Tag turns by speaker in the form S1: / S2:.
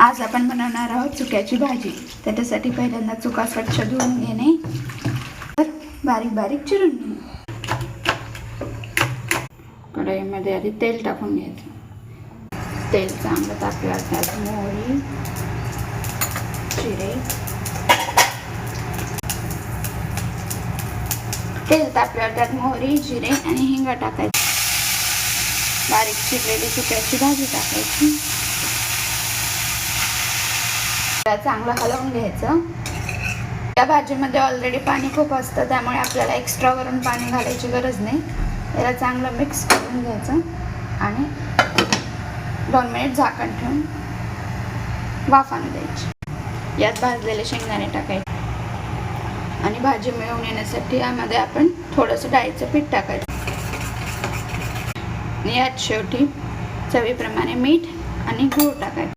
S1: आज आपण बनवणार आहोत चुक्याची भाजी। त्याच्यासाठी पहिल्यांदा चुका स्वच्छ धुवून घेणे, तर बारीक बारीक चिरून घेणे। कढईमध्ये आधी तेल टाकून घ्यायचं। तेल चांगलं तापल्यावर त्यात मोहरी, जिरे, तेल तापल्यावर त्यात मोहरी, जिरे आणि हिंग टाकायचं। बारीक चिरलेली चुक्याची भाजी टाकायची। चांगलं हलवून घ्यायचं। या भाजीमध्ये ऑलरेडी पाणी खूप असतं, त्यामुळे आपल्याला एक्स्ट्रा वरून पाणी घालायची गरज नाही। याला चांगलं मिक्स करून घ्यायचं आणि 2 मिनिट झाकण ठेवून वाफ आणू द्यायची। यात भाजलेले शेंगदाणे टाकायचे आणि भाजी मिळून येण्यासाठी यामध्ये आपण थोडंसं डाळीचं पीठ टाकायचं। यात शेवटी चवीप्रमाणे मीठ आणि गूळ टाकायचं।